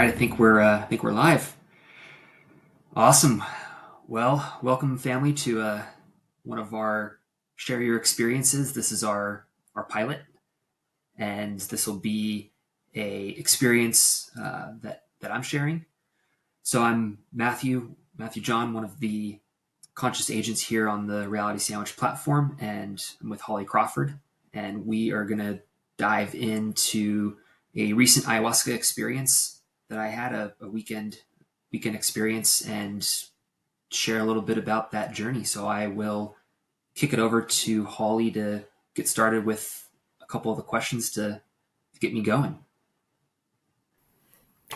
right, I think we're live. Awesome. Well, welcome family to one of our share your experiences. This is our pilot, and this will be a experience that I'm sharing. So I'm Matthew John, one of the conscious agents here on the Reality Sandwich platform, and I'm with Holly Crawford, and we are gonna dive into a recent ayahuasca experience that I had a weekend experience and share a little bit about that journey. So I will kick it over to Holly to get started with a couple of the questions to get me going.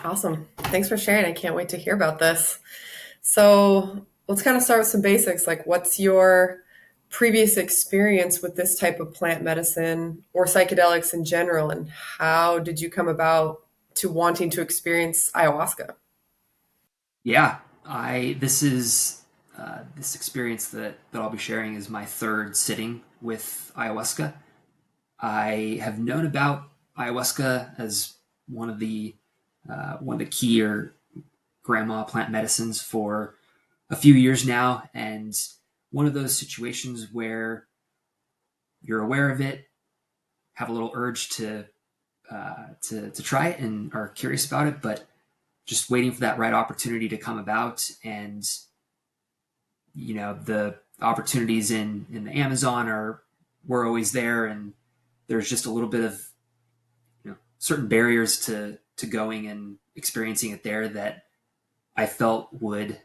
Awesome. Thanks for sharing. I can't wait to hear about this. So let's kind of start with some basics. Like, what's your previous experience with this type of plant medicine or psychedelics in general? And how did you come about to wanting to experience ayahuasca? Yeah, I this is this experience that I'll be sharing is my third sitting with ayahuasca. I have known about ayahuasca as one of the one of the key or grandma plant medicines for a few years now, and one of those situations where you're aware of it, have a little urge to try it, and are curious about it, but just waiting for that right opportunity to come about. And the opportunities in the Amazon are were always there, and there's just a little bit of certain barriers to going and experiencing it there that I felt would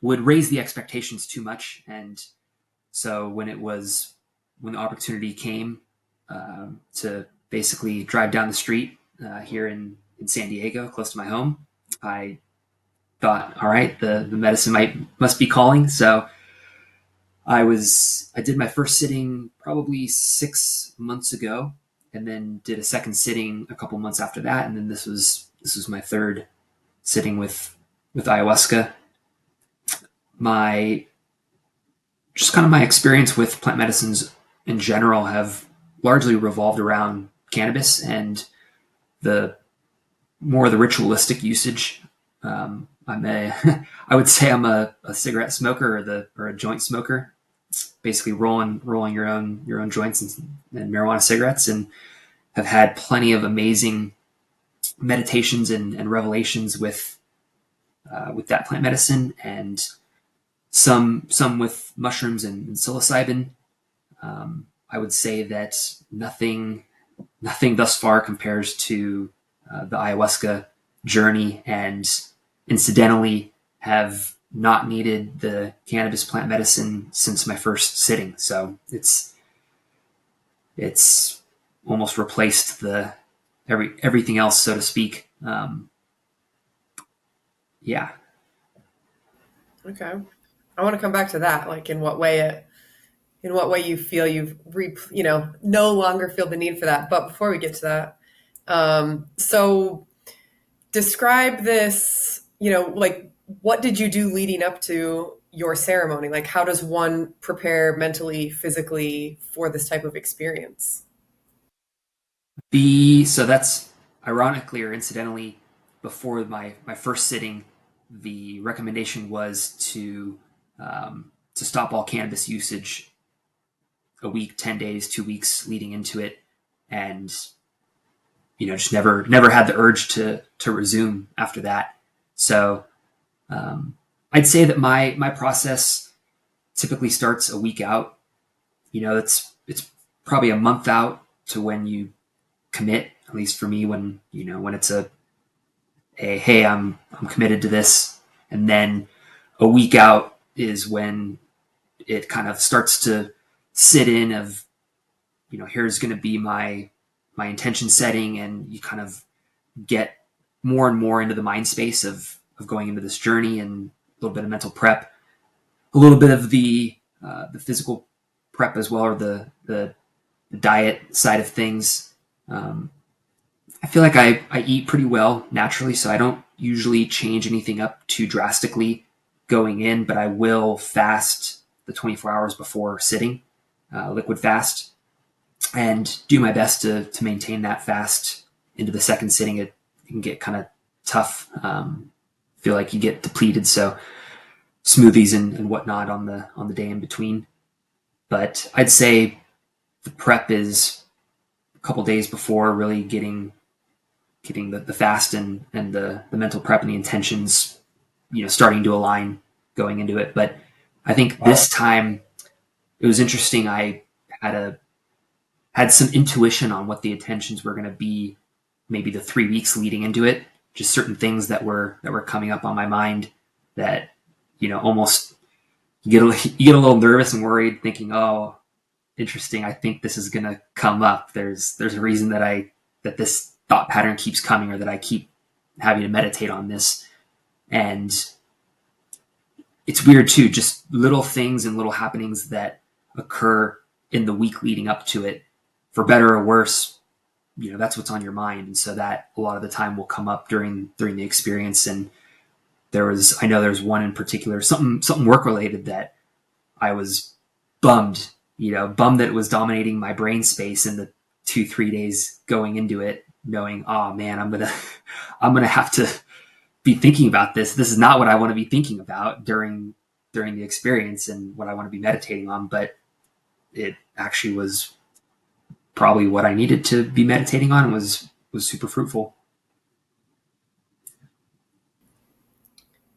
raise the expectations too much. And so when the opportunity came to basically drive down the street here in San Diego, close to my home, I thought, all right, the medicine must be calling. So I did my first sitting probably 6 months ago, and then did a second sitting a couple months after that, and then this was my third sitting with ayahuasca. My just kind of my experience with plant medicines in general have largely revolved around cannabis and the more the ritualistic usage. I would say I'm a cigarette smoker or a joint smoker, basically rolling your own joints and marijuana cigarettes, and have had plenty of amazing meditations and revelations with that plant medicine, and some with mushrooms and psilocybin. I would say that nothing thus far compares to the ayahuasca journey, and incidentally have not needed the cannabis plant medicine since my first sitting. So it's almost replaced the everything else, so to speak. Yeah. Okay. I want to come back to that. Like, in what way you feel no longer feel the need for that. But before we get to that, so describe this, like, what did you do leading up to your ceremony? Like, how does one prepare mentally, physically for this type of experience? The so that's ironically or incidentally before my first sitting, the recommendation was to stop all cannabis usage a week, 10 days, 2 weeks leading into it, and just never had the urge to resume after that. So I'd say that my process typically starts a week out. It's probably a month out to when you commit. At least for me, when it's a hey, I'm committed to this, and then a week out is when it kind of starts to sit in of here's going to be my intention setting, and you kind of get more and more into the mind space of going into this journey, and a little bit of mental prep, a little bit of the physical prep as well, or the diet side of things. I feel like I eat pretty well naturally, so I don't usually change anything up too drastically going in, but I will fast the 24 hours before sitting, liquid fast, and do my best to maintain that fast into the second sitting. can get kind of tough. Feel like you get depleted. So smoothies and whatnot on the day in between. But I'd say the prep is a couple days before, really getting the fast and the mental prep and the intentions, starting to align going into it. But I think this time it was interesting. I had some intuition on what the intentions were going to be, maybe the 3 weeks leading into it, just certain things that were coming up on my mind that, almost you get a little nervous and worried, thinking, oh, interesting, I think this is going to come up. There's a reason that this thought pattern keeps coming, or that I keep having to meditate on this. And it's weird too, just little things and little happenings that occur in the week leading up to it, for better or worse. That's what's on your mind. And so that a lot of the time will come up during the experience. And I know there's one in particular, something work related, that I was bummed that it was dominating my brain space in the 2-3 days going into it, knowing, oh man, I'm gonna have to be thinking about this. This is not what I want to be thinking about during the experience and what I want to be meditating on. But it actually was probably what I needed to be meditating on, and was super fruitful.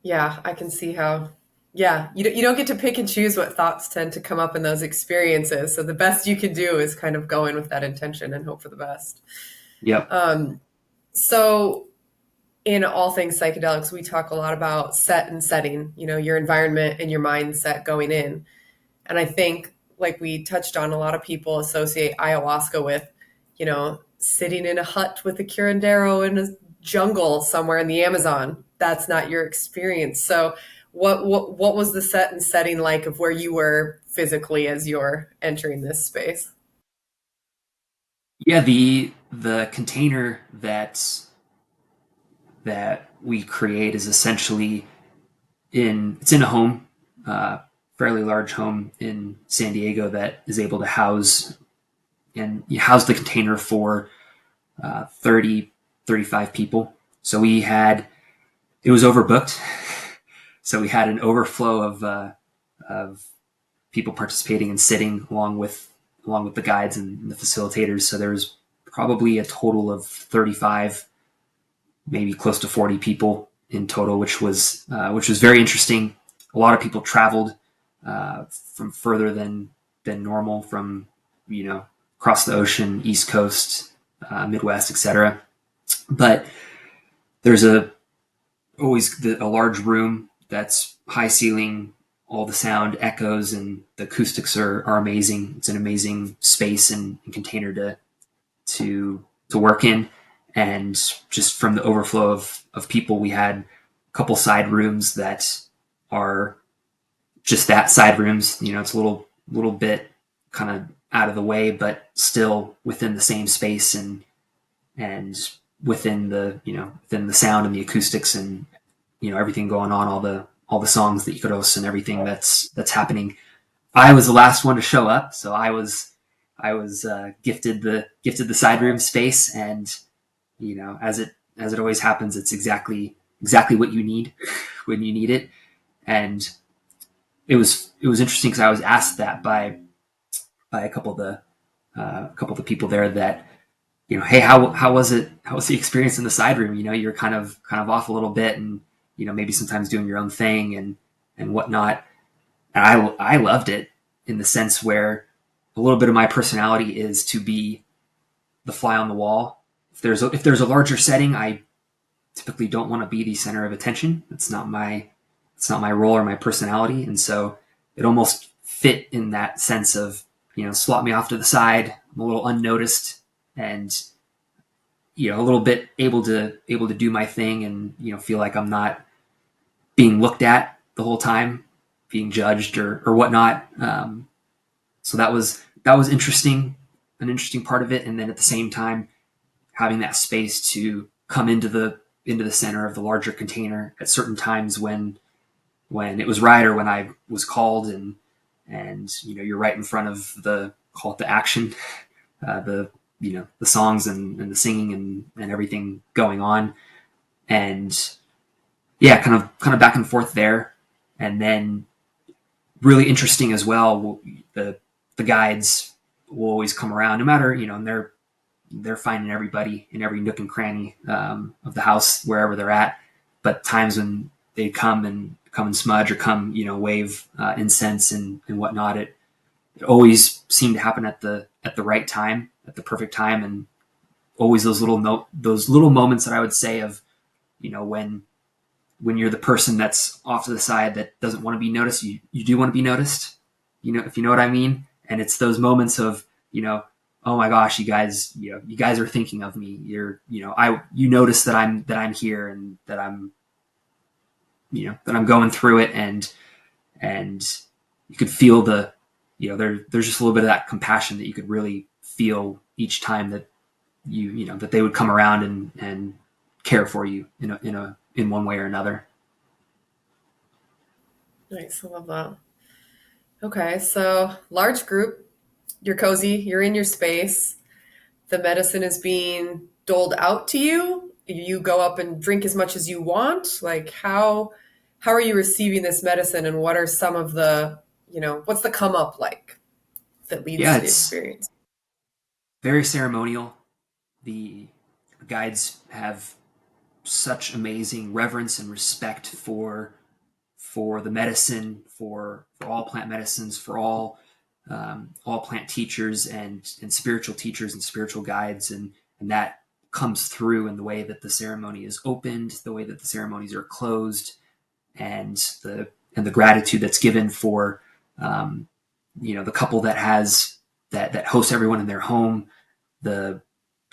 Yeah, I can see how. Yeah, you don't get to pick and choose what thoughts tend to come up in those experiences. So the best you can do is kind of go in with that intention and hope for the best. Yep. So in all things psychedelics, we talk a lot about set and setting, your environment and your mindset going in. And I think, like we touched on, a lot of people associate ayahuasca with, sitting in a hut with a curandero in a jungle somewhere in the Amazon. That's not your experience. So what was the set and setting like of where you were physically as you're entering this space? Yeah, the container that we create is essentially it's in a home, fairly large home in San Diego, that is able to house the container for 30, 35 people. So it was overbooked. So we had an overflow of people participating and sitting along with the guides and the facilitators. So there was probably a total of 35, maybe close to 40 people in total, which was very interesting. A lot of people traveled from further than normal, from across the ocean, East Coast, Midwest, etc. But there's always a large room that's high ceiling, all the sound echoes, and the acoustics are amazing. It's an amazing space and container to work in. And just from the overflow of people, we had a couple side rooms that are just that, side rooms. It's a little bit kind of out of the way, but still within the same space and within the sound and the acoustics and everything going on, all the songs, the icaros and everything that's happening. I was the last one to show up, so I was gifted the side room space, and as it always happens, it's exactly what you need when you need it. And it was interesting, because I was asked that by a couple of the people there, that hey, how was it? How was the experience in the side room? You're kind of off a little bit, and maybe sometimes doing your own thing and whatnot. And I loved it, in the sense where a little bit of my personality is to be the fly on the wall. If there's a larger setting, I typically don't want to be the center of attention. It's not my role or my personality. And so it almost fit in that sense of, slot me off to the side. I'm a little unnoticed, and, a little bit able to do my thing, and, feel like I'm not being looked at the whole time, being judged or whatnot. So that was interesting, an interesting part of it. And then at the same time, having that space to come into the center of the larger container at certain times when it was right, or when I was called, and you're right in front of the action, the the songs and the singing and everything going on, and yeah, kind of back and forth there. And then really interesting as well, the guides will always come around, no matter, and they're finding everybody in every nook and cranny of the house wherever they're at. But times when they come and smudge or come, wave incense and whatnot, it always seemed to happen at the right time, at the perfect time. And always those little moments that I would say of, when you're the person that's off to the side that doesn't want to be noticed, you do want to be noticed, if you know what I mean. And it's those moments of, oh my gosh, you guys are thinking of me. You notice that I'm here, and that I'm going through it, and you could feel there's just a little bit of that compassion that you could really feel each time that that they would come around and care for you in one way or another. Nice. I love that. Okay. So large group, you're cozy, you're in your space. The medicine is being doled out to you. You go up and drink as much as you want. Like how are you receiving this medicine, and what are some of the, what's the come up like that leads Yeah, to the it's experience? very ceremonial. The guides have such amazing reverence and respect for the medicine, for all plant medicines, for all plant teachers and spiritual teachers and spiritual guides, and that comes through in the way that the ceremony is opened, the way that the ceremonies are closed, and the gratitude that's given for the couple that hosts everyone in their home, the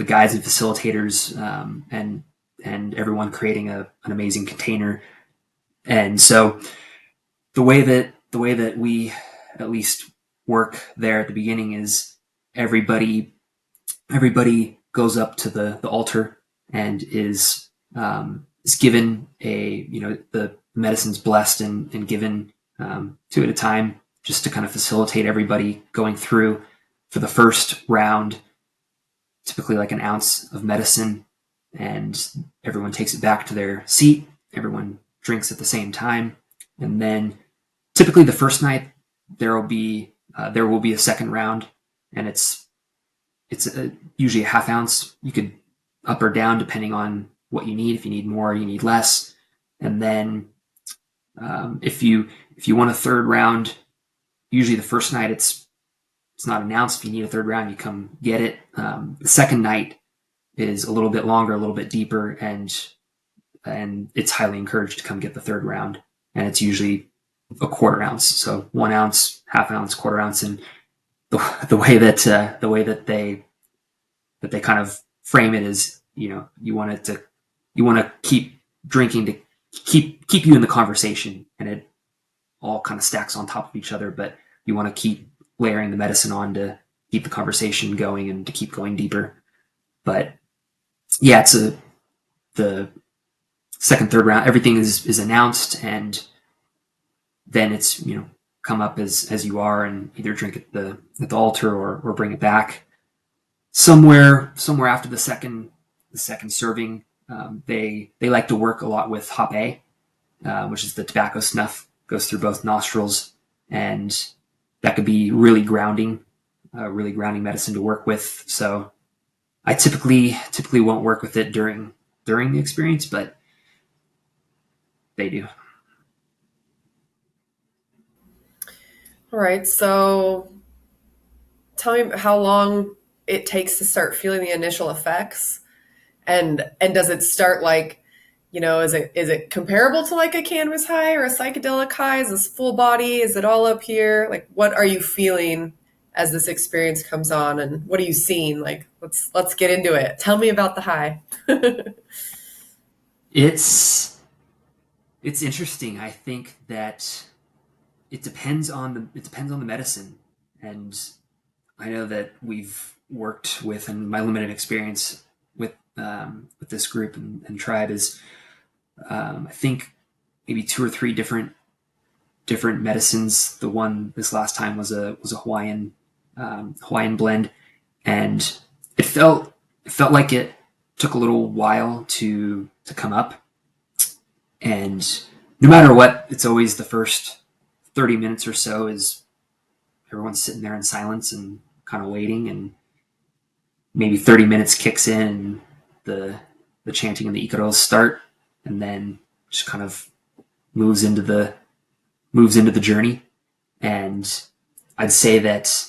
guides and facilitators, and everyone creating an amazing container. And so the way that we at least work there at the beginning is everybody goes up to the altar and is given the medicine's blessed and given two at a time, just to kind of facilitate everybody going through. For the first round, typically like an ounce of medicine, and everyone takes it back to their seat. Everyone drinks at the same time, and then typically the first night there will be a second round, and it's usually a half ounce. You could up or down depending on what you need. If you need more, you need less. And then if you want a third round, usually the first night it's not announced. If you need a third round, you come get it. The second night is a little bit longer, a little bit deeper, and it's highly encouraged to come get the third round. And it's usually a quarter ounce, so 1 ounce, half ounce, quarter ounce. And the way that they kind of frame it is, you want to keep drinking to keep you in the conversation, and it all kind of stacks on top of each other, but you want to keep layering the medicine on to keep the conversation going and to keep going deeper. But yeah, it's the second, third round, everything is announced, and then it's, come up as you are and either drink at the altar or bring it back. Somewhere after the second serving, they like to work a lot with hop A, which is the tobacco snuff, goes through both nostrils, and that could be really grounding medicine to work with. So I typically won't work with it during the experience, but they do. All right. So tell me how long it takes to start feeling the initial effects, and does it start like, is it comparable to like a cannabis high or a psychedelic high? Is this full body? Is it all up here? Like, what are you feeling as this experience comes on, and what are you seeing? Like, let's get into it. Tell me about the high. It's interesting. I think that it depends on the medicine, and I know that we've worked with, and my limited experience with this group and tribe is, I think maybe 2 or 3 different medicines. The one this last time was a Hawaiian blend, and it felt like it took a little while to come up, and no matter what, it's always the first 30 minutes or so is everyone's sitting there in silence and kind of waiting, and maybe 30 minutes kicks in and the chanting and the ikaros start, and then just kind of moves into the journey. And I'd say that,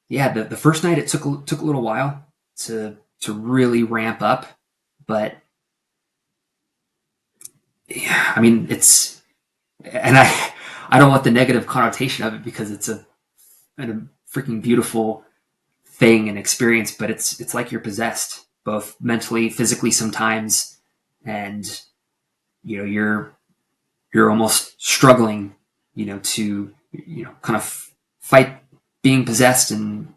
yeah, the first night it took a little while to really ramp up, but yeah, I mean it's, and I don't want the negative connotation of it because it's a freaking beautiful thing and experience, but it's like you're possessed, both mentally, physically sometimes, and you're almost struggling, to kind of fight being possessed and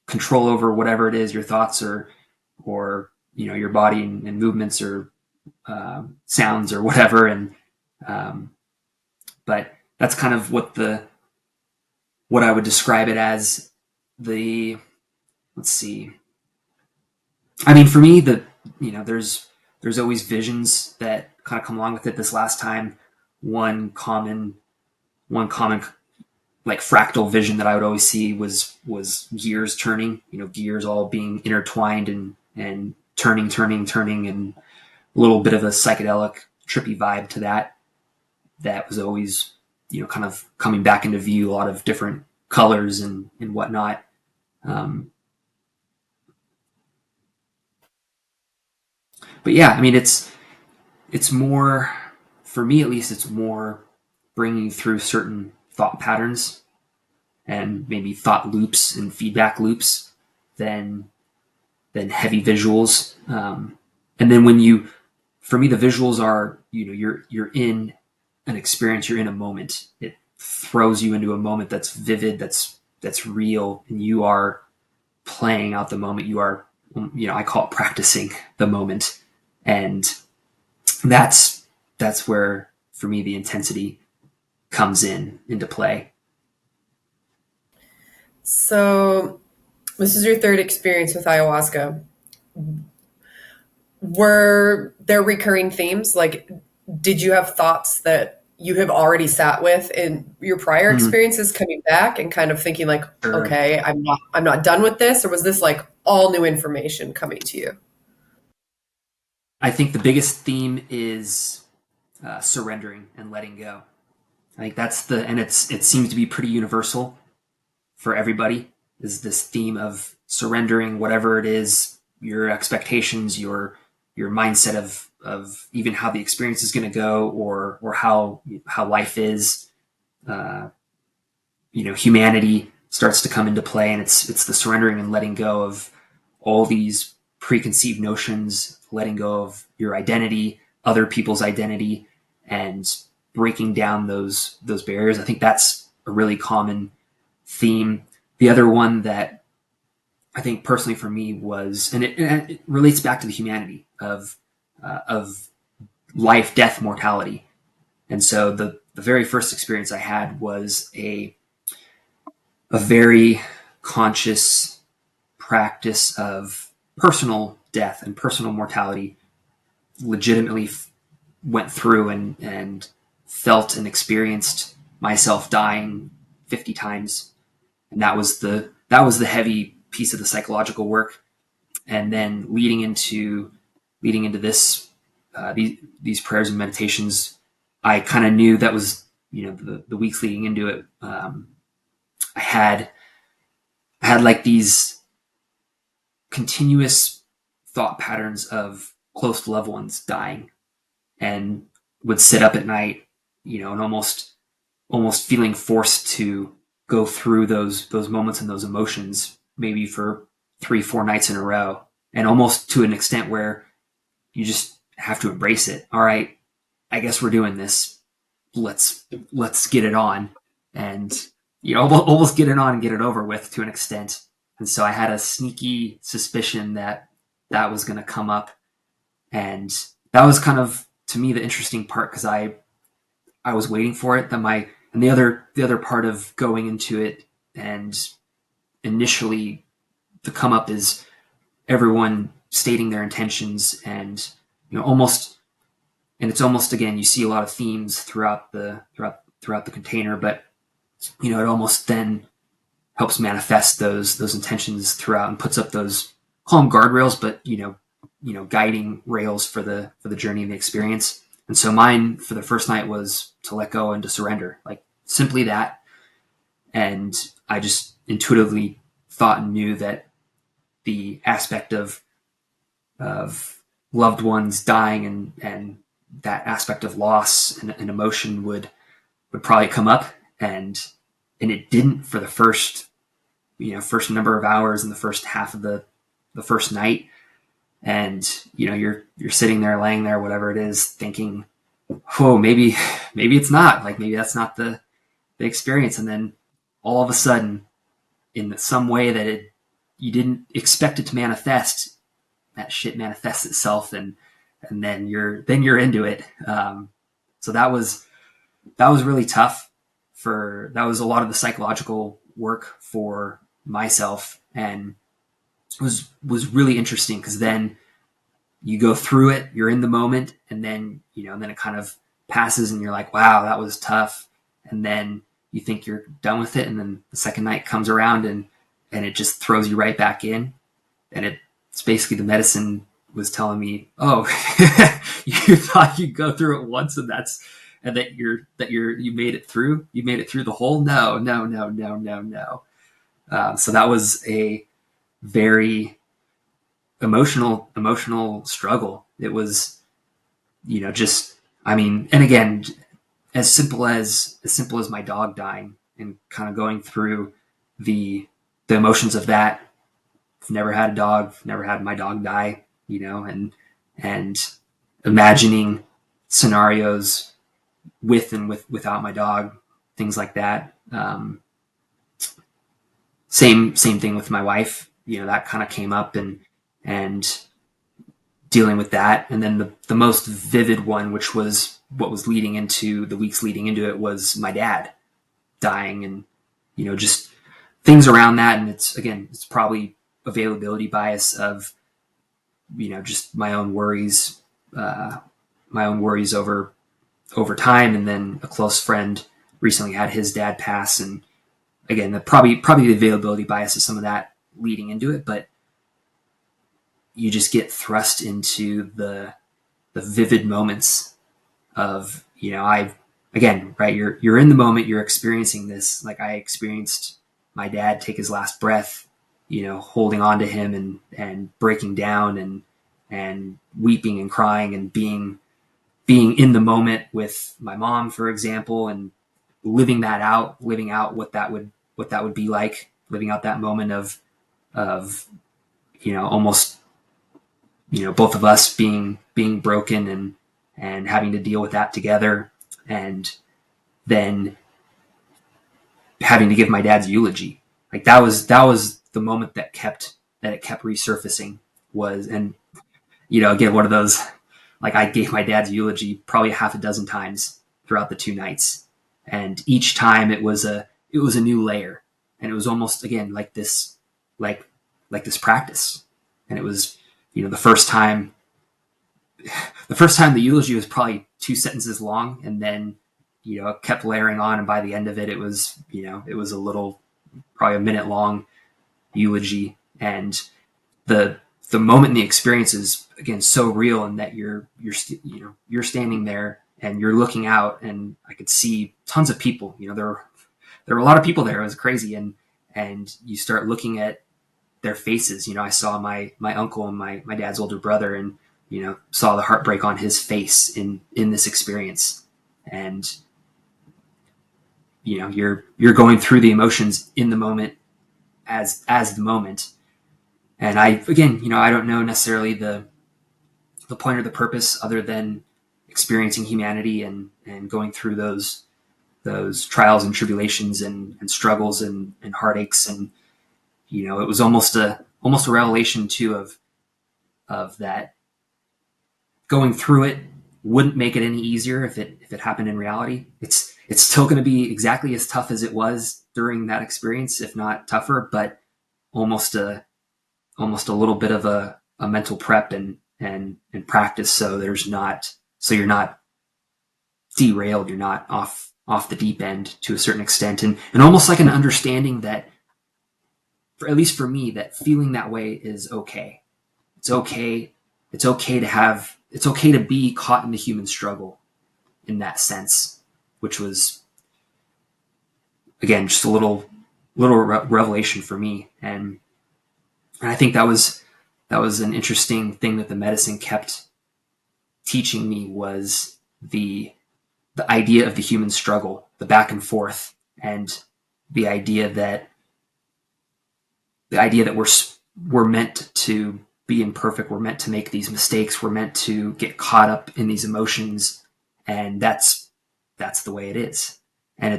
control over whatever it is, your thoughts or your body and movements or sounds or whatever. And but that's kind of what I would describe it as. The Let's see. I mean, for me, there's always visions that kind of come along with it. This last time, one common like fractal vision that I would always see was gears turning, gears all being intertwined and turning, and a little bit of a psychedelic trippy vibe to that. That was always, kind of coming back into view, a lot of different colors and whatnot. Um, but yeah, I mean, it's more, for me at least, it's more bringing you through certain thought patterns and maybe thought loops and feedback loops than heavy visuals. And then for me, the visuals are, you're in an experience, you're in a moment. It throws you into a moment that's vivid, that's real, and you are playing out the moment. You are, I call it practicing the moment, and that's where, for me, the intensity comes into play. So this is your third experience with ayahuasca. Were there recurring themes? Like, did you have thoughts that you have already sat with in your prior Mm, experiences coming back and kind of thinking like, sure. okay, I'm not done with this, or was this like all new information coming to you? I think the biggest theme is surrendering and letting go. I think and it seems to be pretty universal for everybody, is this theme of surrendering whatever it is, your expectations, your mindset of even how the experience is going to go, or how life is. Uh, Humanity starts to come into play, and it's the surrendering and letting go of all these preconceived notions, letting go of your identity, other people's identity, and breaking down those barriers. I think that's a really common theme. The other one that I think personally for me was, and it relates back to the humanity of life, death, mortality. And so the very first experience I had was a very conscious practice of personal death and personal mortality. Legitimately went through and felt and experienced myself dying 50 times, and that was the heavy piece of the psychological work. And then leading into this, these prayers and meditations, I kind of knew that was, the weeks leading into it. I had like these continuous thought patterns of close to loved ones dying, and would sit up at night, and almost feeling forced to go through those moments and those emotions, maybe for 3-4 nights in a row, and almost to an extent where you just have to embrace it. All right, I guess we're doing this. Let's get it on, and almost get it on and get it over with to an extent. And so I had a sneaky suspicion that was going to come up, and that was kind of, to me, the interesting part, because I was waiting for it. And the other part of going into it, and initially the come up is everyone stating their intentions, and almost, and it's almost, again, you see a lot of themes throughout the container, but it almost then helps manifest those intentions throughout, and puts up those, call them guardrails, but guiding rails for the journey and the experience. And so mine for the first night was to let go and to surrender, like simply that. And I just intuitively thought and knew that the aspect of loved ones dying, and that aspect of loss and emotion would probably come up, and it didn't for the first number of hours in the first half of the first night. And you're sitting there, laying there, whatever it is, thinking, oh, maybe it's not, like, maybe that's not the experience. And then all of a sudden, in some way that you didn't expect it to manifest, that shit manifests itself, and then you're into it. So that was really tough. That was a lot of the psychological work for myself, and was really interesting, because then you go through it, you're in the moment, and then and then it kind of passes, and you're like, wow, that was tough. And then you think you're done with it, and then the second night comes around, and it just throws you right back in. And it's basically the medicine was telling me, oh, you thought you'd go through it once, and that you made it through. You made it through the whole. No. So that was a very emotional struggle. It was, and again, as simple as my dog dying, and kind of going through the emotions of that. I've never had a dog, never had my dog die, and imagining scenarios with and without my dog, things like that. Same thing with my wife, that kind of came up, and dealing with that. And then the most vivid one, which was what was leading into the weeks leading into it, was my dad dying, and just things around that. And it's probably availability bias of just my own worries over time. And then a close friend recently had his dad pass, and again, probably the availability bias of some of that leading into it. But you just get thrust into the vivid moments of, right, you're in the moment, you're experiencing this. Like, I experienced my dad take his last breath, holding on to him, and breaking down, and weeping and crying, and being in the moment with my mom, for example, and living out what that would be like, living out that moment of almost, both of us being broken, and having to deal with that together, and then having to give my dad's eulogy. Like, that was the moment that kept resurfacing, and again, one of those, like, I gave my dad's eulogy probably half a dozen times throughout the 2 nights, and each time it was a new layer, and it was almost, again, like this practice. And it was, the first time the eulogy was probably 2 sentences long, and then it kept layering on, and by the end of it, it was a little, probably a minute long eulogy. And the moment in the experience is, again, so real, and that you're standing there, and you're looking out, and I could see tons of people. There were a lot of people there. It was crazy, and you start looking at their faces. I saw my uncle and my dad's older brother, and saw the heartbreak on his face in this experience. And you're going through the emotions in the moment, as the moment. And I don't know necessarily the point or the purpose, other than experiencing humanity, and going through those trials and tribulations, and struggles, and heartaches. And it was almost a revelation too, of that going through it wouldn't make it any easier if it happened in reality. It's still going to be exactly as tough as it was during that experience, if not tougher, but almost a almost a little bit of a mental prep and practice, so you're not derailed, you're not off the deep end to a certain extent, and almost like an understanding that, at least for me, that feeling that way is okay. It's okay. It's okay to be caught in the human struggle in that sense, which was, again, just a little revelation for me. And I think that was an interesting thing that the medicine kept teaching me, was the idea of the human struggle, the back and forth, and the idea that we're meant to be imperfect. We're meant to make these mistakes. We're meant to get caught up in these emotions, and that's the way it is. And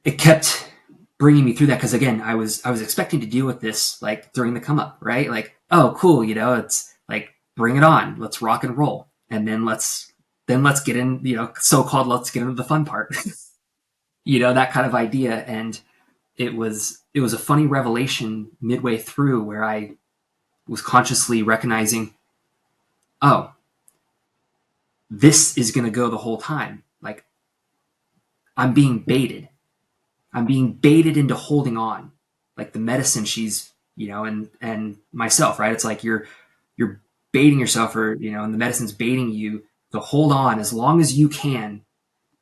it kept bringing me through that, because again, I was expecting to deal with this like during the come up, right? Like, oh, cool, it's like, bring it on, let's rock and roll, and then let's get in, so-called let's get into the fun part, that kind of idea. And it was a funny revelation midway through where I was consciously recognizing, oh, this is going to go the whole time. Like, I'm being baited. I'm being baited into holding on. Like the medicine, she's, and myself, right? It's like you're baiting yourself, or, and the medicine's baiting you to hold on as long as you can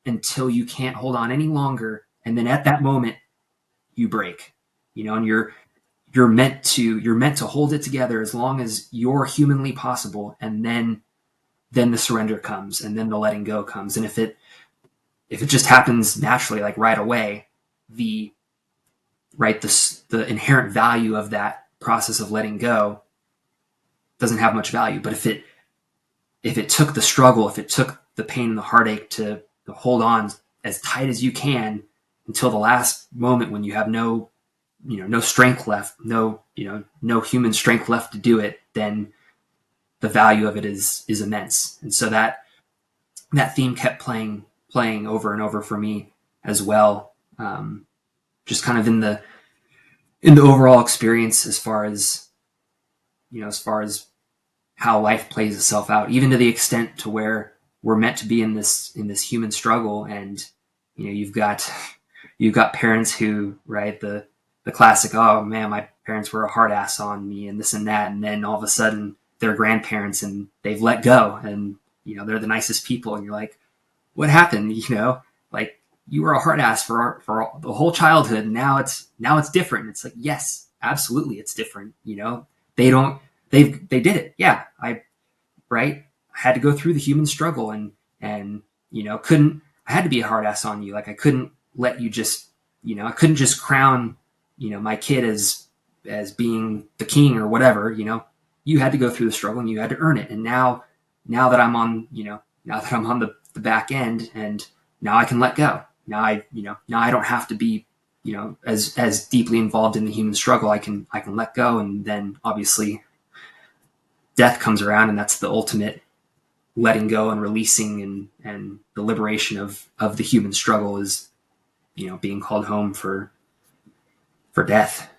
until you can't hold on any longer. And then at that moment you break, and you're meant to hold it together as long as you're humanly possible. And then the surrender comes, and then the letting go comes. And if it just happens naturally, like right away, the inherent value of that process of letting go doesn't have much value. But if it took the struggle, if it took the pain and the heartache to hold on as tight as you can until the last moment when you have no strength left, no human strength left to do it, then the value of it is immense. And so that theme kept playing over and over for me as well. Just kind of in the overall experience, as far as how life plays itself out, even to the extent to where we're meant to be in this human struggle. And you've got parents who, right, the classic, oh man, my parents were a hard ass on me and this and that, and then all of a sudden they're grandparents and they've let go, and they're the nicest people, and you're like, what happened? Like, you were a hard ass for the whole childhood, and now it's different. It's like, yes, absolutely, it's different. They did it. Yeah, I had to go through the human struggle, and I had to be a hard ass on you. Like, I couldn't let you just, I couldn't just crown, my kid as being the king or whatever. You had to go through the struggle and you had to earn it. And now that I'm on, the back end, and now I can let go. Now I don't have to be, as deeply involved in the human struggle. I can let go. And then obviously death comes around, and that's the ultimate letting go and releasing, and the liberation of the human struggle is, being called home for death.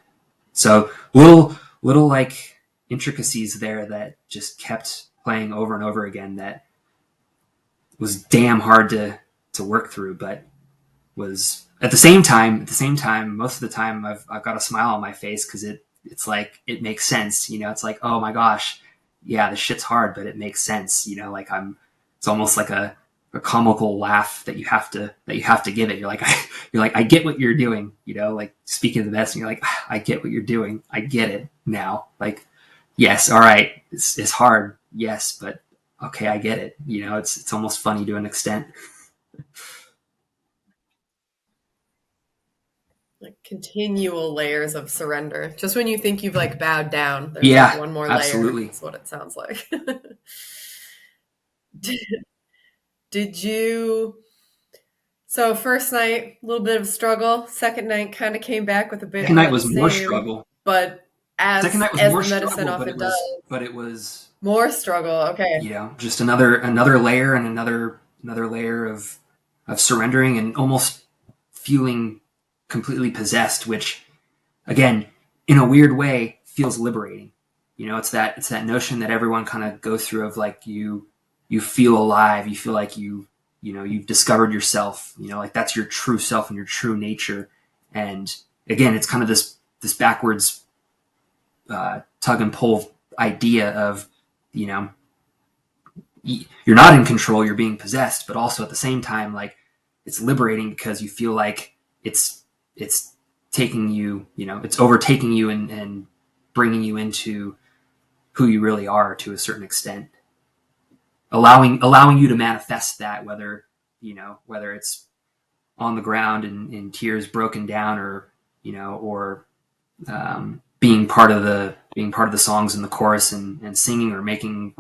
So little like intricacies there that just kept playing over and over again, that was damn hard to work through, but was at the same time, most of the time I've got a smile on my face, because it's like, it makes sense. It's like, oh my gosh, yeah, this shit's hard, but it makes sense. Like it's almost like a comical laugh that you have to give it. You're like, I get what you're doing. Like speaking of the medicine, you're like, I get what you're doing. I get it now. Like, yes, all right, it's hard, yes, but okay, I get it. It's almost funny to an extent. Like continual layers of surrender. Just when you think you've like bowed down, there's Yeah, like one more layer. absolutely. That's what it sounds like. Did you? So first night, a little bit of struggle. Second night kind of came back with a bit Second more night of the was more same, struggle. but Second as night was as more the medicine struggle, often does, but it was, more struggle. Okay. just another layer, and another layer of surrendering, and almost feeling completely possessed, which again, in a weird way feels liberating. It's that notion that everyone kind of goes through of like you feel alive, you feel like you've discovered yourself, like that's your true self and your true nature. And again, it's kind of this backwards tug and pull idea of, you know, you're not in control, you're being possessed, but also at the same time, like it's liberating because you feel like it's taking you, it's overtaking you and bringing you into who you really are to a certain extent, allowing you to manifest that, whether it's on the ground in tears, broken down, or being part of the songs in the chorus and singing, or making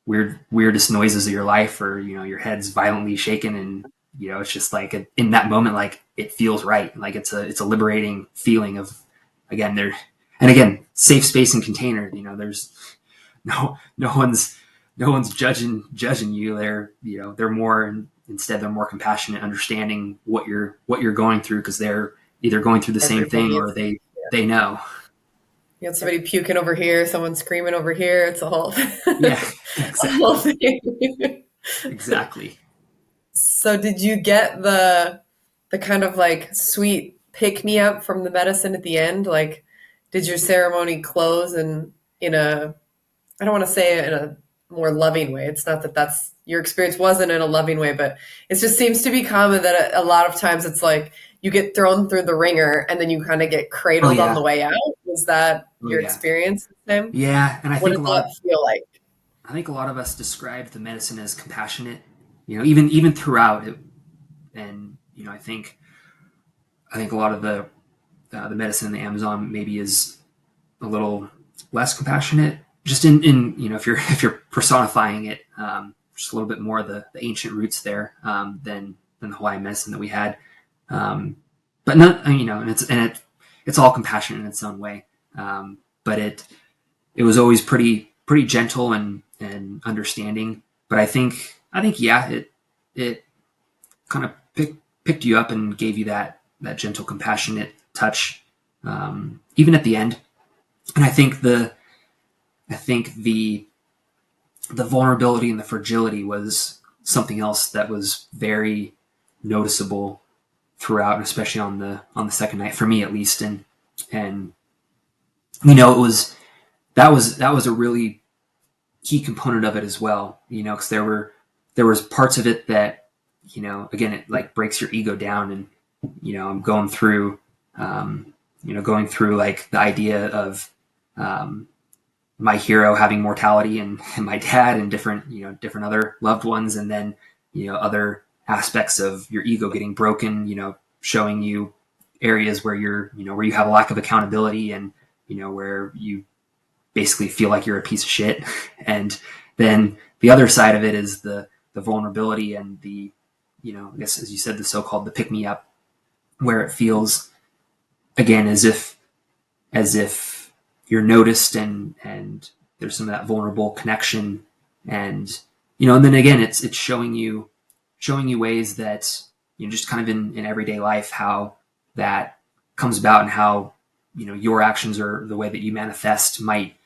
weirdest noises of your life, or your head's violently shaken, and it's just like in that moment, like it feels right, like it's a liberating feeling of, again safe space and container. There's no one's judging you. They're more, instead they're more compassionate, understanding what you're going through, because they're either going through the same thing, or they know. You got somebody puking over here, someone screaming over here. It's a whole, Yeah, a whole exactly. thing. Exactly. So did you get the kind of like sweet pick me up from the medicine at the end? Like, did your ceremony close in a, I don't want to say it in a more loving way. It's not that that's your experience wasn't in a loving way, but it just seems to be common that a lot of times it's like you get thrown through the ringer and then you kind of get Oh cradled on the yeah. way out. Was that Oh your yeah. experience this time? Yeah, and What does that feel like? I think a lot of us describe the medicine as compassionate. Even throughout it, and I think a lot of the medicine in the Amazon maybe is a little less compassionate. Just in if you're personifying it, just a little bit more the ancient roots there, than the Hawaiian medicine that we had. But not, and it's all compassionate in its own way. But it was always pretty gentle and understanding. But I think yeah, it kind of picked you up and gave you that gentle, compassionate touch, even at the end. And I think the vulnerability and the fragility was something else that was very noticeable throughout, especially on the second night, for me at least. And it was that was a really key component of it as well. Because there was parts of it that, again, it like breaks your ego down. And I'm going through like the idea of my hero having mortality, and my dad, and different other loved ones, and then other aspects of your ego getting broken, showing you areas where where you have a lack of accountability, and where you basically feel like you're a piece of shit. And then the other side of it is the vulnerability and the, I guess, as you said, the so-called the pick me up, where it feels, again, as if you're noticed, and there's some of that vulnerable connection. And and then again, it's showing you ways that, just kind of in everyday life, how that comes about, and how your actions, or the way that you manifest, might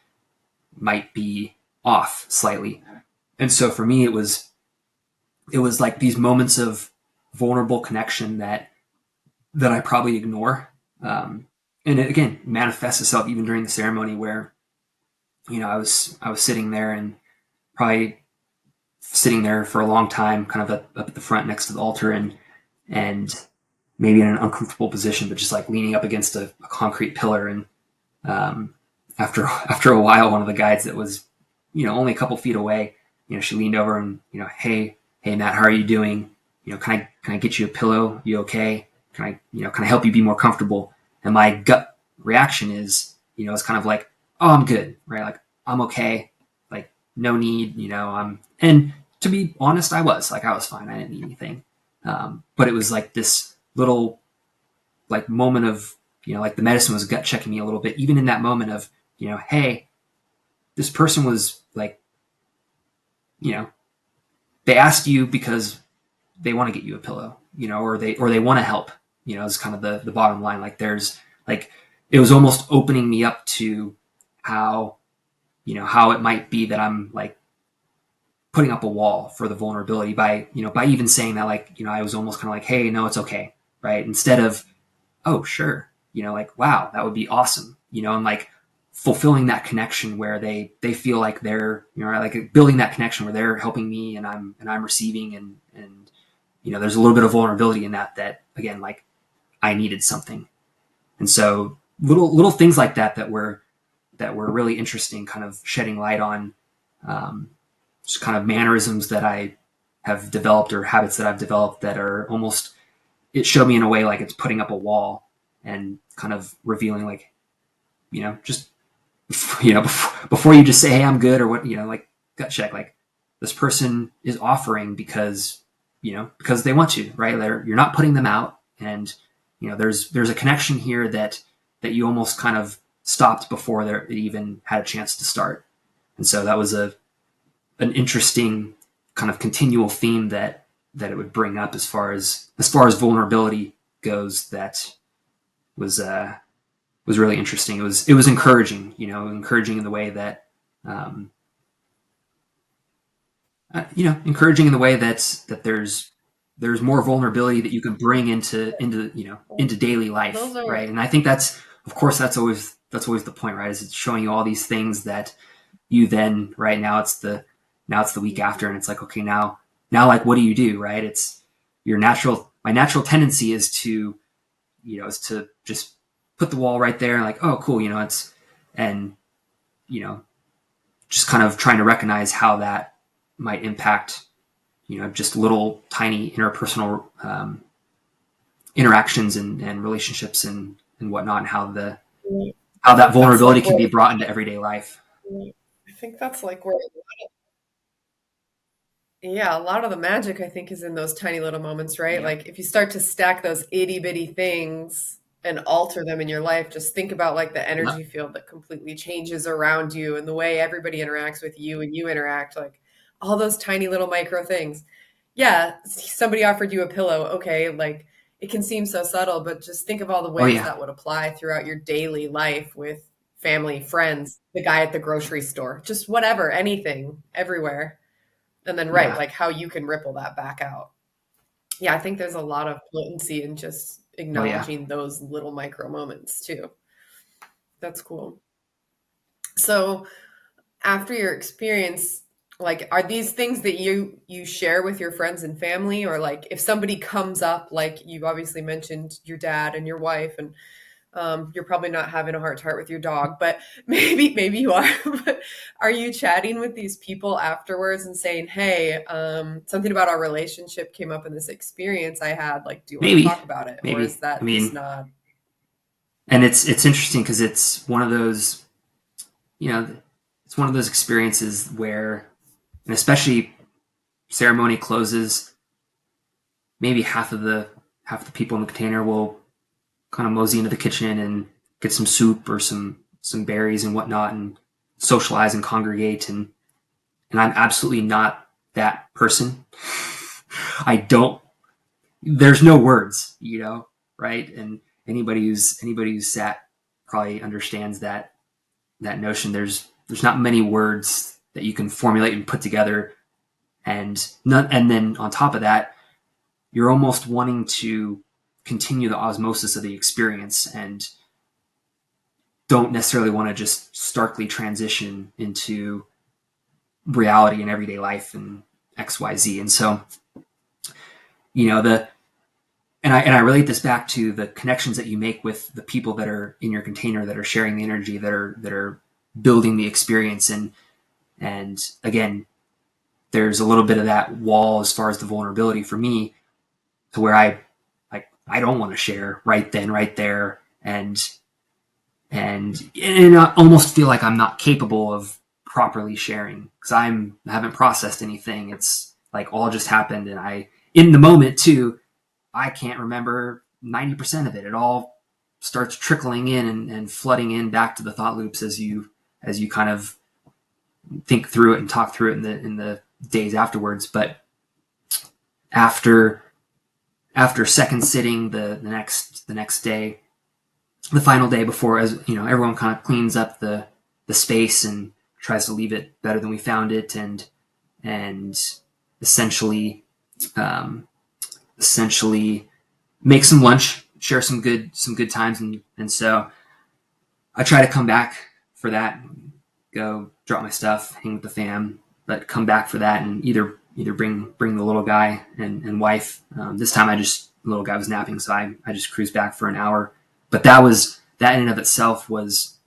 be off slightly. And so for me, it was like these moments of vulnerable connection that I probably ignore. And it, again, manifests itself even during the ceremony, where I was sitting there, and probably sitting there for a long time, kind of up at the front next to the altar, and maybe in an uncomfortable position, but just like leaning up against a concrete pillar. And after a while, one of the guides that was only a couple feet away, she leaned over and, hey Matt, how are you doing? Can I get you a pillow? You okay? Can I help you be more comfortable? And my gut reaction is, it's kind of like, oh, I'm good, right? Like, I'm okay. Like, no need, and to be honest, I was fine. I didn't need anything. But it was like this little, like, moment of, like the medicine was gut checking me a little bit, even in that moment of, hey, this person was like, you know, they asked you because they want to get you a pillow, or they want to help, is kind of the bottom line. Like, there's like, it was almost opening me up to how, how it might be that I'm like putting up a wall for the vulnerability by, by even saying that, like, I was almost kind of like, hey, no, it's okay. Right. Instead of, oh, sure. Like, wow, that would be awesome. And like fulfilling that connection where they feel like they're, like building that connection where they're helping me and I'm receiving, and, there's a little bit of vulnerability in that, again, like I needed something. And so little things like that were really interesting, kind of shedding light on, just kind of mannerisms that I have developed or habits that I've developed that are almost, it showed me in a way like it's putting up a wall and kind of revealing, like, just, before you just say, hey, I'm good, or what, like gut check, like this person is offering because, because they want to, right? You're not putting them out. And, there's a connection here that you almost kind of stopped before it even had a chance to start. And so that was an interesting kind of continual theme that it would bring up as far as vulnerability goes. That was really interesting. It was encouraging, encouraging in the way that, encouraging in the way that there's more vulnerability that you can bring into daily life, Those are, right? And I think that's, of course, that's always the point, right? Is it's showing you all these things that you then, right, now it's the week after, and it's like, okay, now like what do you do, right? It's my natural tendency is to just put the wall right there and like, oh, cool, and you know just kind of trying to recognize how that might impact, just little tiny interpersonal, interactions and relationships and whatnot, and how I that think that's vulnerability like can where, be brought into everyday life. I think that's like where, yeah, a lot of the magic I think is in those tiny little moments, right? Yeah. Like if you start to stack those itty bitty things and alter them in your life, just think about like the Yeah. energy field that completely changes around you and the way everybody interacts with you and you interact, like all those tiny little micro things. Yeah, somebody offered you a pillow. Okay, like it can seem so subtle, but just think of all the Oh ways yeah. that would apply throughout your daily life with family, friends, the guy at the grocery store, just whatever, anything, everywhere. And then, right, Yeah. like how you can ripple that back out. Yeah, I think there's a lot of potency in just Oh yeah. acknowledging those little micro moments too. That's cool. So, after your experience, like are these things that you share with your friends and family, or like if somebody comes up, like you've obviously mentioned your dad and your wife, and you're probably not having a heart to heart with your dog, but maybe you are. But are you chatting with these people afterwards and saying, "Hey, something about our relationship came up in this experience I had. Like, do you want to Maybe. talk about it?" Or is Maybe. I that just mean, not? and it's interesting because it's one of those, it's one of those experiences where, and especially ceremony closes, maybe half the people in the container will kind of mosey into the kitchen and get some soup or some berries and whatnot and socialize and congregate, and I'm absolutely not that person. I don't. There's no words, right? And anybody who's sat probably understands that notion. There's not many words that you can formulate and put together, and then on top of that, you're almost wanting to continue the osmosis of the experience and don't necessarily want to just starkly transition into reality and everyday life and XYZ. And so, the and I relate this back to the connections that you make with the people that are in your container, that are sharing the energy, that are building the experience. And again, there's a little bit of that wall as far as the vulnerability for me, to where I don't want to share right then, right there, and I almost feel like I'm not capable of properly sharing because I haven't processed anything. It's like all just happened, and in the moment too, I can't remember 90% of it. It all starts trickling in and flooding in back to the thought loops as you kind of think through it and talk through it in the days afterwards. But after second sitting the next day, the final day before, as you know, everyone kind of cleans up the space and tries to leave it better than we found it, and essentially um, essentially make some lunch, share some good times, and so I try to come back for that, go drop my stuff, hang with the fam, but come back for that and either bring the little guy and wife. This time the little guy was napping, so I just cruised back for an hour. But that in and of itself was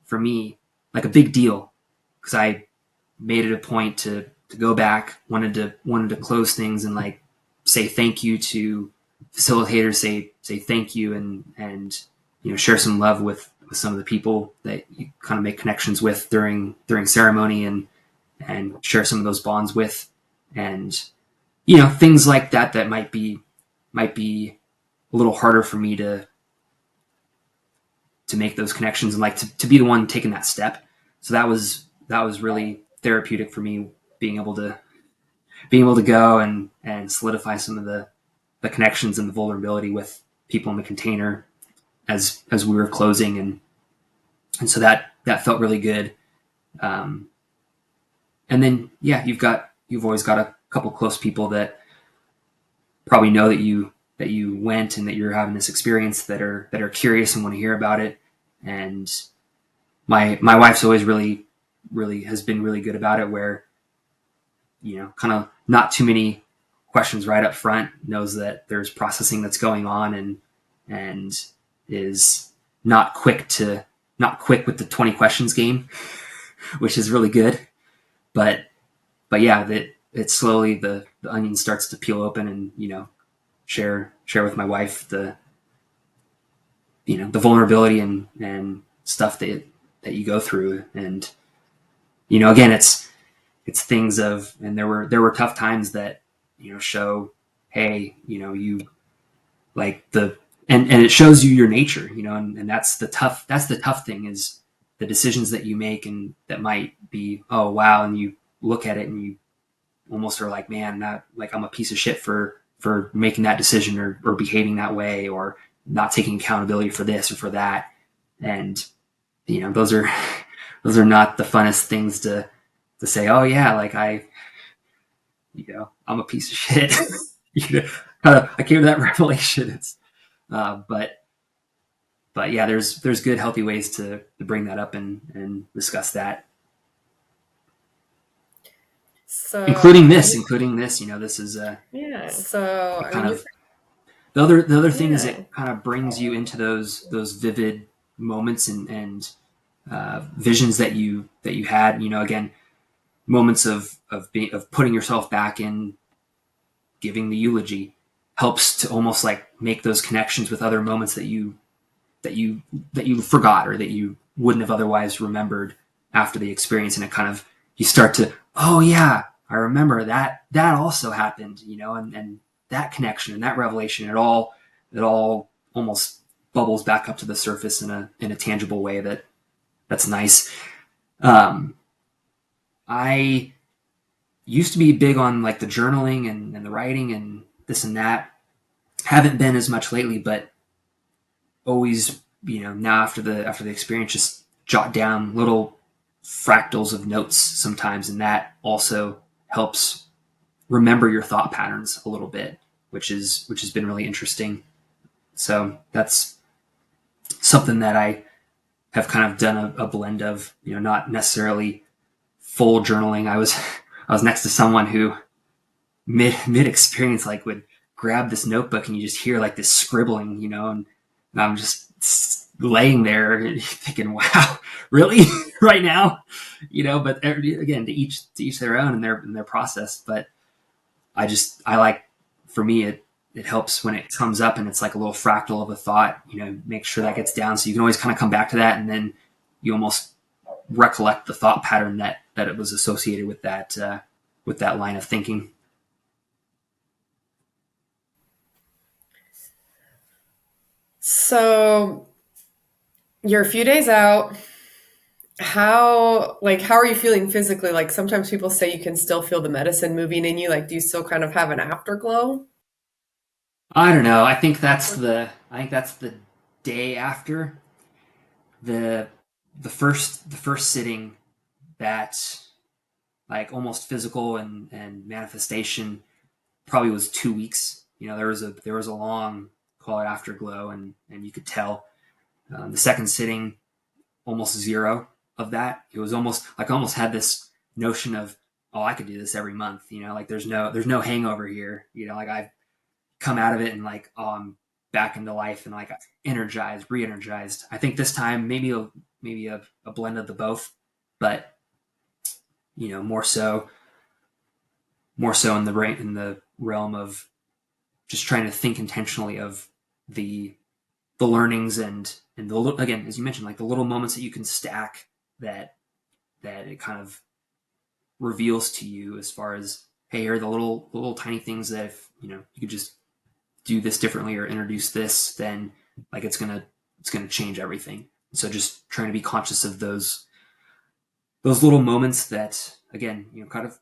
for me like a big deal because I made it a point to go back, wanted to close things and like say thank you to facilitators, say thank you and you know share some love with some of the people that you kind of make connections with during ceremony and share some of those bonds with, and you know things like that might be a little harder for me to make those connections and like to be the one taking that step. So that was really therapeutic for me, being able to go and solidify some of the connections and the vulnerability with people in the container as we were closing, and so that felt really good. Um, and then yeah, you've always got a couple close people that probably know that you went and that you're having this experience that are curious and want to hear about it. And my wife's always really has been really good about it, where you know kind of not too many questions right up front, knows that there's processing that's going on, and is not quick with the 20 questions game, which is really good. But yeah, that it slowly the onion starts to peel open, and you know share with my wife the you know the vulnerability and stuff that you go through. And you know again it's things of, and there were tough times that you know show, hey, you know you like the and it shows you your nature, you know, and that's the tough thing, is the decisions that you make and that might be, oh wow, and you look at it and you almost are like, man, that like I'm a piece of shit for making that decision or behaving that way or not taking accountability for this or for that. And you know those are those are not the funnest things to say, oh yeah, like you know I'm a piece of shit. You know, I came to that revelation. It's but yeah, there's good healthy ways to bring that up and discuss that, So, I mean, including this. You know, this is yeah. So, I kind mean, you're, of the other thing is yeah. it kind of brings you into those vivid moments and visions that you had. You know, again, moments of putting yourself back in, giving the eulogy helps to almost like make those connections with other moments that you forgot or that you wouldn't have otherwise remembered after the experience. And it kind of, you start to, oh yeah, I remember that also happened, you know, and that connection and that revelation, it all almost bubbles back up to the surface in a tangible way that's nice. um I used to be big on like the journaling and the writing and this and that. Haven't been as much lately, but always, you know, now after the experience, just jot down little fractals of notes sometimes, and that also helps remember your thought patterns a little bit, which has been really interesting. So that's something that I have kind of done a blend of, you know, not necessarily full journaling. I was next to someone who mid experience like would grab this notebook and you just hear like this scribbling, you know, and I'm just laying there thinking, wow, really, right now, you know. But again, to each their own and their process. But I like, for me it helps when it comes up and it's like a little fractal of a thought, you know, make sure that gets down so you can always kind of come back to that, and then you almost recollect the thought pattern that it was associated with that line of thinking. So you're a few days out. How are you feeling physically? Like sometimes people say you can still feel the medicine moving in you. Like, do you still kind of have an afterglow? I don't know. I think that's the day after, the the first sitting, that like almost physical and manifestation, probably was 2 weeks. There was a long, call it, afterglow, and you could tell. The second sitting, almost zero of that. It was almost like I almost had this notion of, oh, I could do this every month. Like there's no hangover here. Like I've come out of it and like, oh, I'm back into life and like energized, re-energized. I think this time maybe a blend of the both, but more so in the realm of just trying to think intentionally of the learnings and again, as you mentioned, like the little moments that you can stack, that it kind of reveals to you, as far as, hey, here are the little tiny things that if you could just do this differently or introduce this, then like it's gonna change everything. So just trying to be conscious of those little moments that, again, kind of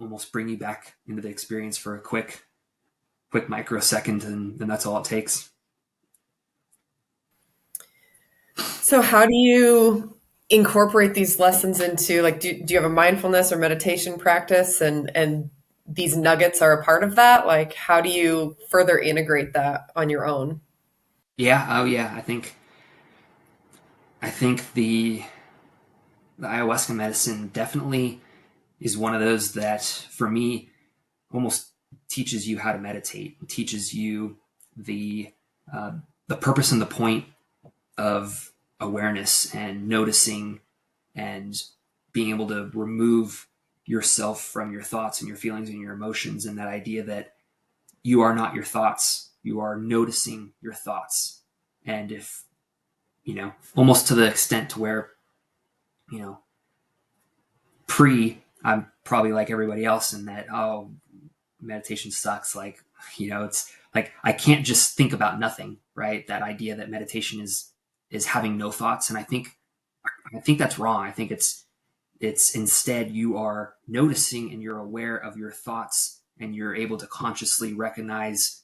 almost bring you back into the experience for a quick microsecond, and that's all it takes. So how do you incorporate these lessons into, like, do you have a mindfulness or meditation practice, and these nuggets are a part of that? Like, how do you further integrate that on your own? Yeah. Oh yeah. I think the ayahuasca medicine definitely is one of those that, for me, almost teaches you how to meditate. It teaches you the uh, the purpose and the point of awareness and noticing, and being able to remove yourself from your thoughts and your feelings and your emotions, and that idea that you are not your thoughts, you are noticing your thoughts. And if almost to the extent to where, you know I'm probably like everybody else in that, oh, meditation sucks, like, it's like I can't just think about nothing, right? That idea that meditation is having no thoughts. And I think that's wrong. I think it's instead, you are noticing and you're aware of your thoughts, and you're able to consciously recognize,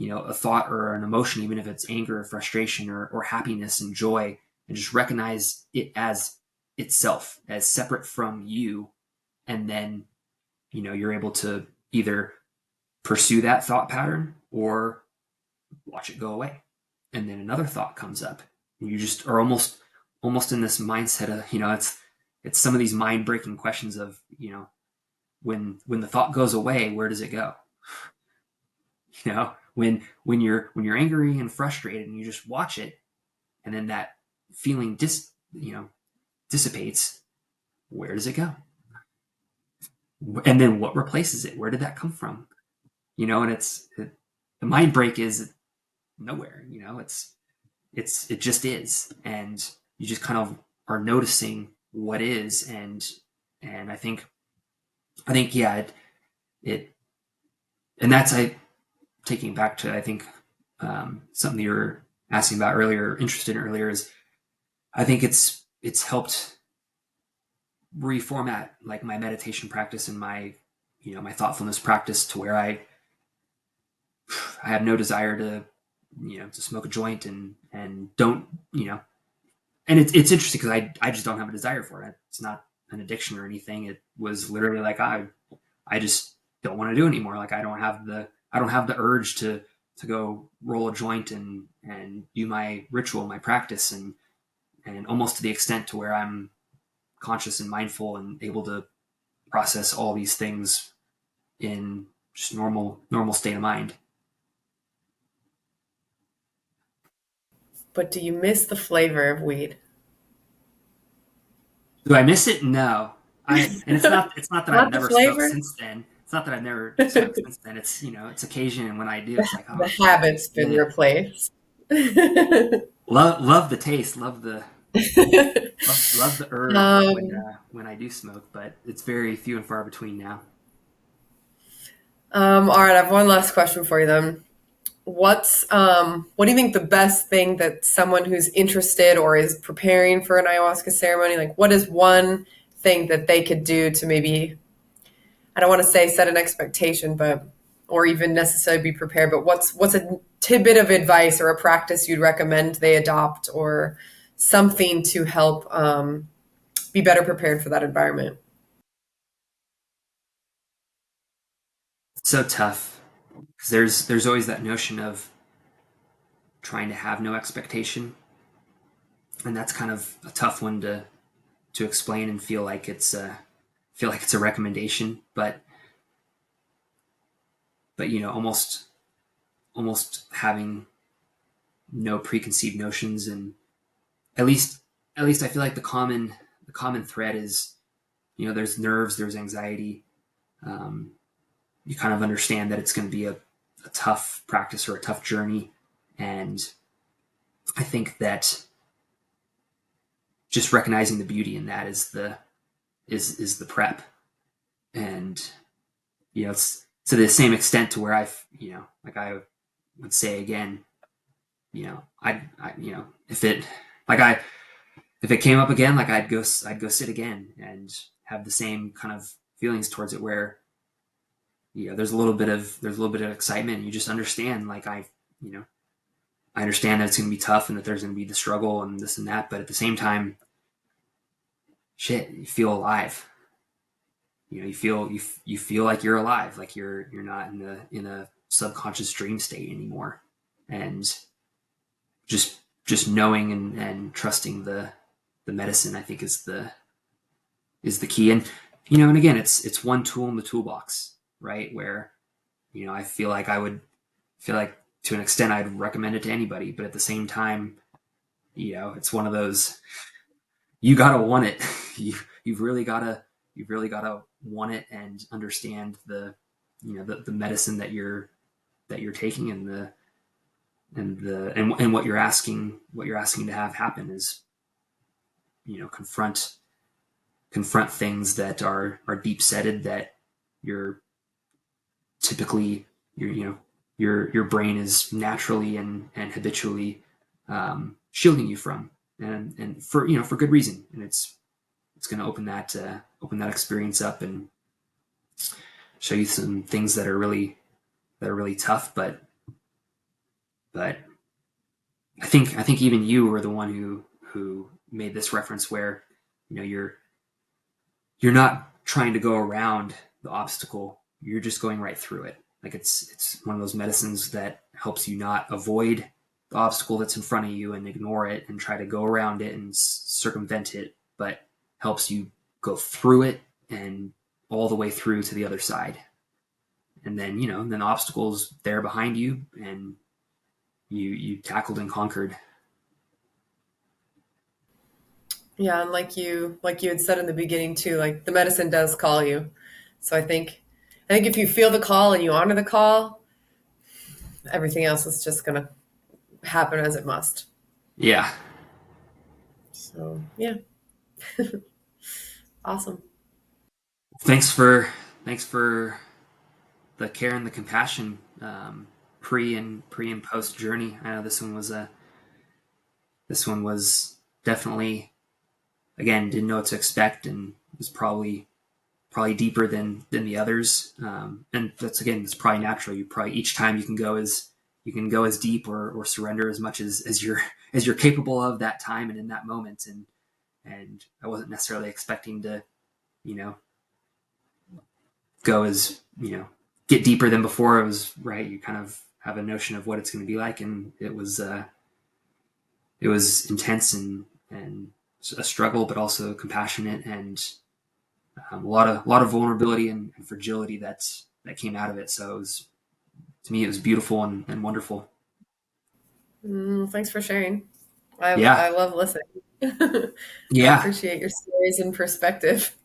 a thought or an emotion, even if it's anger or frustration or happiness and joy, and just recognize it as itself, as separate from you. And then, you're able to either pursue that thought pattern or watch it go away. And then another thought comes up, and you just are almost in this mindset of, it's some of these mind breaking questions of, when the thought goes away, where does it go? When you're angry and frustrated, and you just watch it, and then that feeling dissipates, where does it go? And then what replaces it? Where did that come from? And the mind break is nowhere. It just is, and you just kind of are noticing what is. And I think, yeah, it and that's, I taking it back to, I think, something you were asking about earlier, interested in earlier, is I think it's helped reformat like my meditation practice and my thoughtfulness practice, to where I have no desire to smoke a joint, and don't, and it's interesting because I just don't have a desire for it. It's not an addiction or anything. It was literally like, I just don't want to do it anymore. Like I don't have the urge to go roll a joint and do my ritual, my practice, and almost to the extent to where I'm conscious and mindful and able to process all these things in just normal state of mind. But do you miss the flavor of weed? Do I miss it? No. And it's not that I've Not the never smoked flavor. since then. It's not that I've never smoked since then. It's occasion, and when I do, it's like, The oh, habit's been yeah. replaced. Love the taste, love the herb um, when I do smoke, but it's very few and far between now. all right, I have one last question for you then. What do you think the best thing that someone who's interested or is preparing for an ayahuasca ceremony, like what is one thing that they could do to maybe, I don't want to say set an expectation, but, or even necessarily be prepared, but what's a tidbit of advice or a practice you'd recommend they adopt, or something to help be better prepared for that environment? So tough, because there's always that notion of trying to have no expectation, and that's kind of a tough one to explain and feel like it's a recommendation, but almost having no preconceived notions. And at least I feel like the common thread is, there's nerves, there's anxiety. You kind of understand that it's going to be a tough practice or a tough journey. And I think that just recognizing the beauty in that is the prep. And it's to the same extent to where like I would say again, if it came up again, like I'd go sit again and have the same kind of feelings towards it, where there's a little bit of excitement. You just understand, like I understand that it's going to be tough and that there's going to be the struggle and this and that, but at the same time, shit, you feel alive. You feel like you're alive, like you're not in a subconscious dream state anymore. And just knowing and trusting the medicine, I think, is the key. And and again, it's one tool in the toolbox, right? Where I feel like to an extent I'd recommend it to anybody, but at the same time, it's one of those, you gotta want it. You've really gotta want it and understand the medicine that you're taking, and what you're asking to have happen is confront things that are deep setted, that you're typically your brain is naturally and habitually shielding you from, and for good reason. And it's going to open that experience up and show you some things that are really tough. But I think even you were the one who made this reference, where you're not trying to go around the obstacle, you're just going right through it. Like it's one of those medicines that helps you not avoid the obstacle that's in front of you and ignore it and try to go around it and circumvent it, but helps you go through it and all the way through to the other side. And then then obstacles there behind you, and you tackled and conquered. Yeah, and like you had said in the beginning too, like the medicine does call you. So I think if you feel the call and you honor the call, everything else is just gonna happen as it must. Yeah. So yeah. Awesome. Thanks for the care and the compassion, pre and post journey. I know this one was definitely, again, didn't know what to expect, and was probably deeper than the others. And it's probably natural. Each time you can go as deep or surrender as much as you're capable of that time and in that moment. And I wasn't necessarily expecting to, go as, get deeper than before. It was right. You kind of have a notion of what it's going to be like. And it was intense and a struggle, but also compassionate, and a lot of vulnerability and fragility that came out of it. So to me, it was beautiful and wonderful. Thanks for sharing. Yeah. I love listening. I Yeah. appreciate your stories and perspective.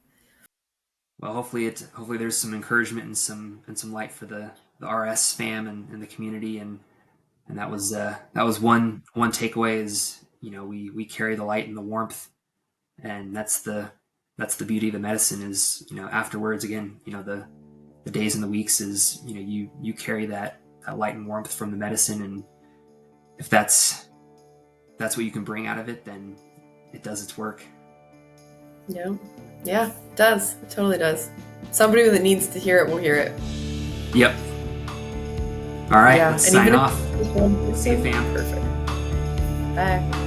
Well, hopefully there's some encouragement and some light for the RS fam and the community, and that was one takeaway is, we carry the light and the warmth, and that's the beauty of the medicine is, afterwards, again, the days and the weeks is, you carry that light and warmth from the medicine, and if that's what you can bring out of it, then it does its work. Yeah, it does. It totally does. Somebody that needs to hear it will hear it. Yep. All right, let's sign off. this one. See you, fam. Perfect. Bye.